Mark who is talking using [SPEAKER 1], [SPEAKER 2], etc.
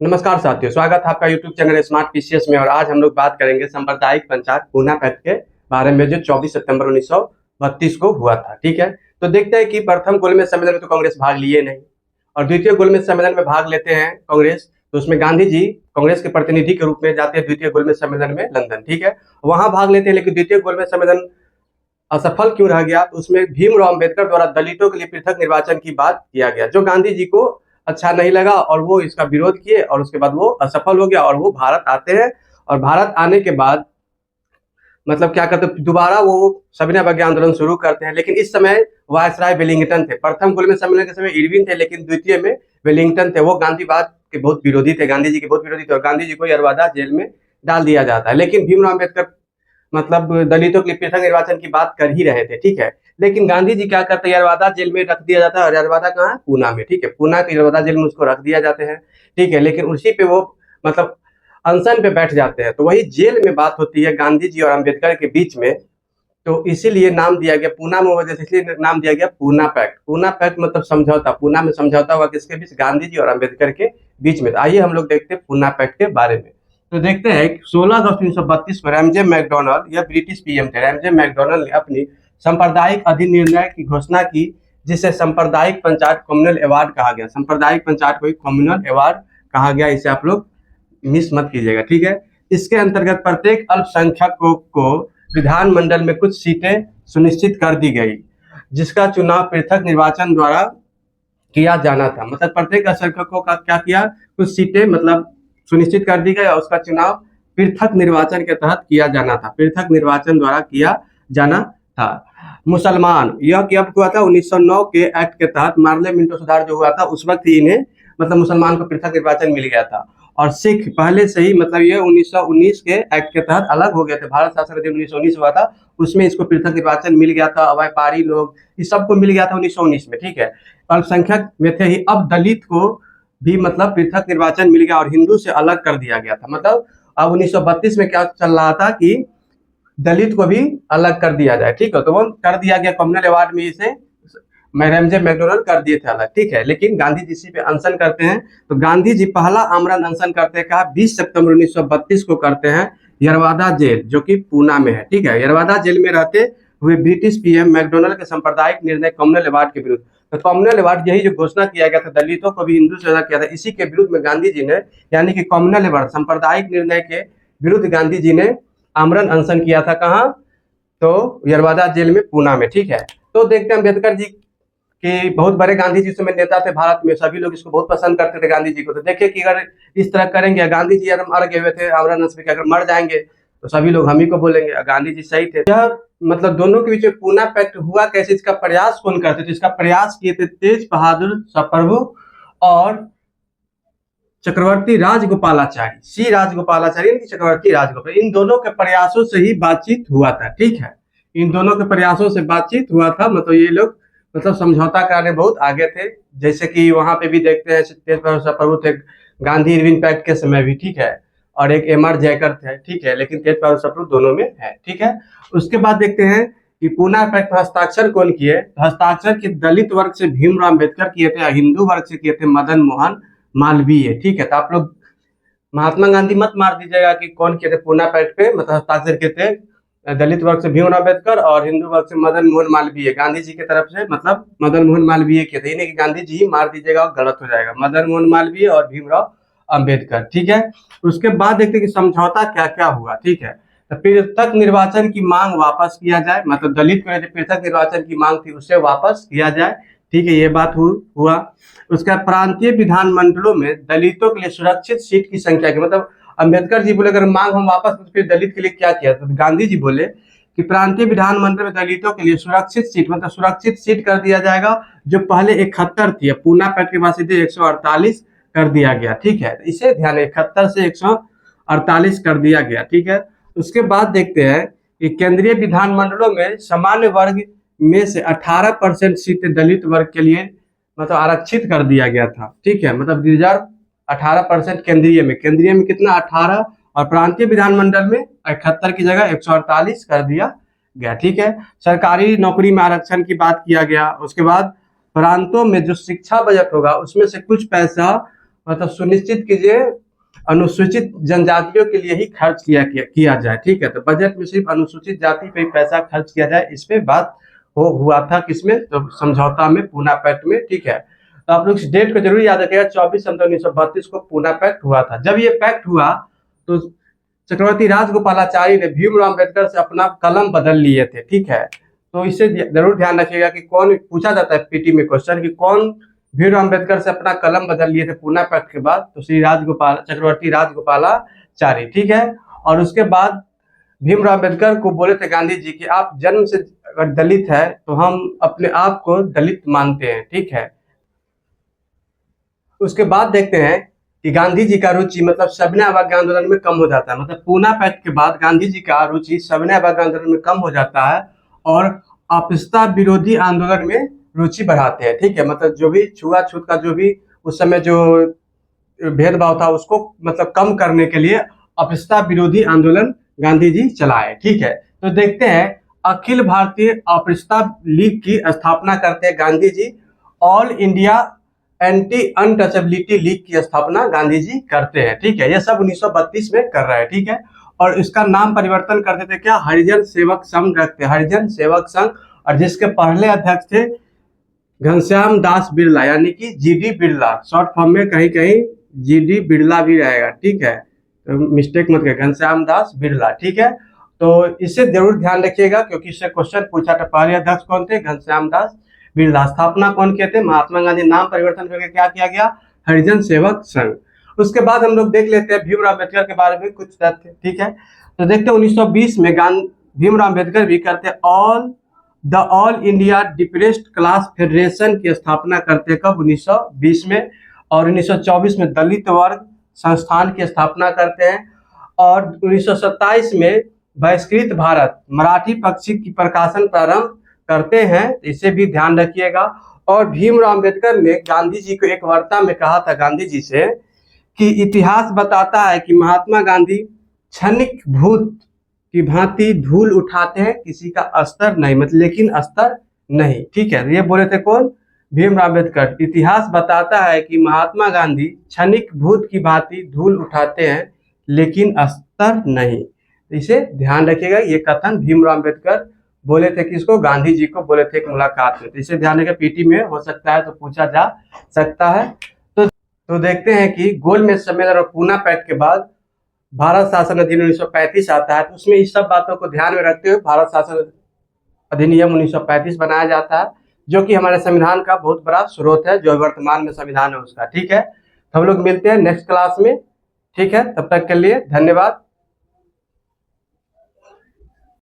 [SPEAKER 1] नमस्कार साथियों, स्वागत है आपका YouTube चैनल स्मार्ट पीसीएस में। और आज हम लोग बात करेंगे सांप्रदायिक पंचायत पूना पैक्ट के बारे में, जो 24 सितंबर 1932 को हुआ था। ठीक है, तो देखते हैं कि प्रथम गोलमेज सम्मेलन में तो कांग्रेस भाग लिए नहीं, और द्वितीय गोलमेज सम्मेलन में भाग लेते हैं कांग्रेस। तो उसमें गांधी जी कांग्रेस के प्रतिनिधि के रूप में जाते हैं द्वितीय गोलमेज सम्मेलन में लंदन। ठीक है, वहां भाग लेते हैं, लेकिन द्वितीय गोलमेज सम्मेलन असफल क्यों रह गया? तो उसमें भीमराव अंबेडकर द्वारा दलितों के लिए पृथक निर्वाचन की बात किया गया, जो गांधी जी को अच्छा नहीं लगा और वो इसका विरोध किए, और उसके बाद वो असफल हो गया और वो भारत आते हैं। और भारत आने के बाद मतलब क्या करते, दोबारा वो सविनय अवज्ञा आंदोलन शुरू करते हैं। लेकिन इस समय वायसराय वेलिंगटन थे। प्रथम गोलमेज सम्मेलन के समय इरविन थे, लेकिन द्वितीय में वेलिंगटन थे। वो गांधीवाद के बहुत विरोधी थे, गांधी जी के बहुत विरोधी थे, और गांधी जी को यरवादा जेल में डाल दिया जाता है। लेकिन भीमराव अम्बेडकर मतलब दलितों के लिए पृथक निर्वाचन की बात कर ही रहे थे। ठीक है, लेकिन गांधी जी क्या करते हैं, यरवादा जेल में रख दिया जाता है। और यरवादा कहाँ है? पूना में। ठीक है, पूना के यरवादा जेल में उसको रख दिया जाते हैं। ठीक है, लेकिन उसी पे वो मतलब अनशन पे बैठ जाते हैं। तो वही जेल में बात होती है गांधी जी और अम्बेडकर के बीच में। तो इसीलिए नाम दिया गया पूना में, वजह से इसलिए नाम दिया गया पूना पैक्ट। पूना पैक्ट मतलब समझौता। पूना में समझौता हुआ किसके बीच? गांधी जी और अम्बेडकर के बीच में। आइए हम लोग देखते हैं पूना पैक्ट के बारे में। तो देखते हैं 16 अगस्त 1932 में रैमजे मैकडॉनल्ड, यह ब्रिटिश पीएम थे, रैमजे मैकडॉनल्ड ने अपनी सांप्रदायिक अधिनिर्णय की घोषणा की, जिसे सांप्रदायिक पंचायत कम्युनल अवार्ड कहा गया। सांप्रदायिक पंचायत को कम्युनल अवार्ड कहा गया, इसे आप लोग मिस मत कीजिएगा। ठीक है, इसके अंतर्गत प्रत्येक अल्पसंख्यकों को विधानमंडल में कुछ सीटें सुनिश्चित कर दी गई, जिसका चुनाव पृथक निर्वाचन द्वारा किया जाना था। मतलब प्रत्येक अल्पसंख्यकों का क्या किया, कुछ सीटें मतलब सुनिश्चित कर दी गई, और उसका चुनाव पृथक निर्वाचन के तहत किया जाना था, पृथक निर्वाचन द्वारा किया जाना था। मुसलमान, यह कब हुआ था? 1909 के एक्ट के तहत, मार्ले मिंटो सुधार जो हुआ था उस वक्त ही इन्हें मतलब मुसलमान को पृथक निर्वाचन मिल गया था। और सिख पहले से ही मतलब ये 1919 के एक्ट के तहत अलग हो गए थे। भारत शासन अधिनियम 1919 हुआ था, उसमें इसको पृथक निर्वाचन मिल गया था। व्यापारी लोग, इस सबको मिल गया था 1919 में। ठीक है, अल्पसंख्यक में थे ही। अब दलित को भी मतलब पृथक निर्वाचन मिल गया और हिंदू से अलग कर दिया गया था। मतलब अब 1932 में क्या चल रहा था कि दलित को भी अलग कर दिया जाए। ठीक है, तो वो कर दिया गया कम्युनल अवार्ड में, इसे रैमजे मैकडॉनल्ड कर दिए थे अलग। ठीक है, लेकिन गांधी जी इसी पे अनशन करते हैं। तो गांधी जी पहला आमरण अनशन करते हैं, कहा 20 सितंबर 1932 को करते हैं, यरवादा जेल जो कि पूना में है। ठीक है, यरवादा जेल में रहते हुए ब्रिटिश पीएम मैकडॉनल्ड के सांप्रदायिक निर्णय कम्युनल अवार्ड के विरुद्ध। तो कम्युनल अवार्ड यही जो घोषणा किया गया था, दलितों को भी हिंदू से अलग किया था, इसी के विरुद्ध में गांधी जी ने, यानी कि कम्युनल अवार्ड सांप्रदायिक निर्णय के विरुद्ध गांधी जी ने आमरण अनशन किया था। कहाँ? तो यरवादा जेल में, पूना में। ठीक है, तो देखते हैं अम्बेडकर जी कि बहुत बड़े गांधी जी समय नेता थे भारत में, सभी लोग इसको बहुत पसंद करते थे गांधी जी को। तो देखिए कि अगर इस तरह करेंगे, गांधी जी अगर मर गए हुए थे आमरण अनशन में, अगर मर जाएंगे तो सभी लोग हम ही को बोलेंगे गांधी जी सही थे। यह मतलब दोनों के बीच में पूना पैक्ट हुआ कैसे, इसका प्रयास कौन करते थे? इसका प्रयास किए थे तेज बहादुर सप्रभु और चक्रवर्ती राजगोपालाचारी, सी राजगोपालाचारी यानी कि चक्रवर्ती राजगोपाल। इन दोनों के प्रयासों से ही बातचीत हुआ था। ठीक है, इन दोनों के प्रयासों से बातचीत हुआ था। मतलब ये लोग मतलब समझौता कराने बहुत आगे थे। जैसे कि वहां पे भी देखते हैं तेज बहादुर सप्रभु थे गांधी इरविन पैक्ट के समय भी। ठीक है, और एक एम.आर. जयकर थे। ठीक है, लेकिन तेज बहादुर सप्रभु दोनों में है। ठीक है, उसके बाद देखते हैं कि पूना पैक्ट पर हस्ताक्षर कौन किए? हस्ताक्षर की दलित वर्ग से भीमराव अम्बेडकर किए थे, हिंदू वर्ग से किए थे मदन मोहन मालवीय। ठीक है, तो आप लोग महात्मा गांधी मत मार दीजिएगा कि कौन किए थे पूना पैक्ट पे मतलब हस्ताक्षर किए थे। दलित वर्ग से भीमराव अम्बेडकर और हिंदू वर्ग से मदन मोहन मालवीय, गांधी जी की तरफ से मतलब मदन मोहन मालवीय किए थे। ये नहीं कि गांधी जी ही मार दीजिएगा, गलत हो जाएगा। मदन मोहन मालवीय और भीमराव अम्बेडकर। ठीक है, उसके बाद देखते हैं कि समझौता क्या क्या हुआ। ठीक है, तो पृथक निर्वाचन की मांग वापस किया जाए, मतलब दलित को जो पृथक निर्वाचन की मांग थी उसे वापस किया जाए। ठीक है, ये बात हुआ। उसका प्रांतीय विधानमंडलों में दलितों के लिए सुरक्षित सीट की संख्या की, मतलब अम्बेडकर जी बोले अगर मांग हम वापस, तो फिर दलित के लिए क्या किया? तो गांधी जी बोले कि प्रांतीय विधानमंडल में दलितों के लिए सुरक्षित सीट, मतलब सुरक्षित सीट कर दिया जाएगा। जो पहले 71 थी, पूना पैक्ट के बाद सीधे 148 कर दिया गया। ठीक है, इसे ध्यान, 71 से 148 कर दिया गया। ठीक है, उसके बाद देखते हैं कि केंद्रीय विधानमंडलों में सामान्य वर्ग में से 18% सीटें दलित वर्ग के लिए मतलब आरक्षित कर दिया गया था। ठीक है, मतलब रिजर्व 18% केंद्रीय में कितना? 18, और प्रांतीय विधानमंडल में 71 की जगह 148 कर दिया गया। ठीक है, सरकारी नौकरी में आरक्षण की बात किया गया। उसके बाद प्रांतों में जो शिक्षा बजट होगा उसमें से कुछ पैसा मतलब सुनिश्चित कीजिए अनुसूचित जनजातियों के लिए ही खर्च किया जाए, ठीक है। तो बजट में सिर्फ अनुसूचित जाति पे ही पैसा खर्च किया जाए, इस पे बात हुआ था किसमें, तो समझौता में, पूना पैक्ट में, ठीक है। तो आप लोग इस डेट को जरूर याद रखिएगा, 24 सितंबर 1932 को पूना पैक्ट हुआ था। जब ये पैक्ट हुआ तो चक्रवर्ती राजगोपालाचारी ने भीमराव अम्बेडकर से अपना कलम बदल लिए थे, ठीक है। तो इसे जरूर ध्यान रखिएगा कि कौन, पूछा जाता है पीटी में क्वेश्चन कि कौन भीमराव अम्बेडकर से अपना कलम बदल लिए थे पूना पैक्ट के बाद, तो श्री चक्रवर्ती राजगोपालाचारी, ठीक है। और उसके बाद भीमराव अम्बेडकर को बोले थे गांधी जी कि आप जन्म से अगर दलित है तो हम अपने आप को दलित मानते हैं, ठीक है। उसके बाद देखते हैं कि गांधी जी का रुचि मतलब सविनय अवज्ञा आंदोलन में कम हो जाता है। मतलब पूना पैक्ट के बाद गांधी जी का रुचि सविनय अवज्ञा आंदोलन में कम हो जाता है और अस्पृश्यता विरोधी आंदोलन में रुचि बढ़ाते हैं, ठीक है। मतलब जो भी छुआछूत का जो भी उस समय जो भेदभाव था उसको मतलब कम करने के लिए अस्पृश्यता विरोधी आंदोलन गांधी जी चलाए, ठीक है। तो देखते हैं अखिल भारतीय अस्पृश्यता लीग की स्थापना करते हैं Gandhi ji. All India anti untouchability league की स्थापना गांधी जी करते हैं, ठीक है। यह सब 1932 में कर रहे हैं, ठीक है। और इसका नाम परिवर्तन करते थे क्या, हरिजन सेवक संघ रखते, हरिजन सेवक संघ। और जिसके पहले अध्यक्ष थे घनश्याम दास बिरला, यानी कि जीडी बिरला, शॉर्ट फॉर्म में कहीं कहीं जीडी बिरला भी रहेगा, ठीक है। तो मिस्टेक मत करिए, घनश्याम दास बिरला, ठीक है। तो इसे जरूर ध्यान रखिएगा क्योंकि इससे क्वेश्चन पूछा था। पहले अध्यक्ष कौन थे, घनश्याम दास बिरला। स्थापना कौन किए थे, महात्मा गांधी। नाम परिवर्तन करके क्या किया गया, हरिजन सेवक संघ। उसके बाद हम लोग देख लेते हैं भीमराव अम्बेडकर के बारे में कुछ तथ्य, ठीक है। तो देखते हैं 1920 में भीमराव अम्बेडकर भी करते all India depressed class federation की स्थापना करते कब, 1920 में। और 1924 में दलित वर्ग संस्थान की स्थापना करते हैं। और 1927 में बहिष्कृत भारत मराठी पक्षी की प्रकाशन प्रारंभ करते हैं, इसे भी ध्यान रखिएगा। और भीमराव अम्बेडकर ने गांधी जी को एक वार्ता में कहा था गांधी जी से कि इतिहास बताता है कि महात्मा गांधी क्षणिक भूत की भांति धूल उठाते हैं, किसी का अस्तर नहीं, मतलब लेकिन अस्तर नहीं, ठीक है। ये बोले थे कौन, भीमराव अम्बेडकर। इतिहास बताता है कि महात्मा गांधी क्षणिक भूत की भांति धूल उठाते हैं लेकिन अस्तर नहीं, इसे ध्यान रखिएगा। ये कथन भीमराव अम्बेडकर बोले थे, किसको, गांधी जी को बोले थे एक मुलाकात में। तो इसे ध्यान रखिएगा, पीटी में हो सकता है तो पूछा जा सकता है। तो देखते हैं कि गोलमेज सम्मेलन और पूना पैक्ट के बाद भारत शासन अधिनियम 1935 आता है। तो उसमें इस सब बातों को ध्यान में रखते हुए भारत शासन अधिनियम 1935 बनाया जाता है, जो कि हमारे संविधान का बहुत बड़ा स्रोत है, जो वर्तमान में संविधान है उसका, ठीक है। तो हम लोग मिलते हैं नेक्स्ट क्लास में, ठीक है। तब तक के लिए धन्यवाद।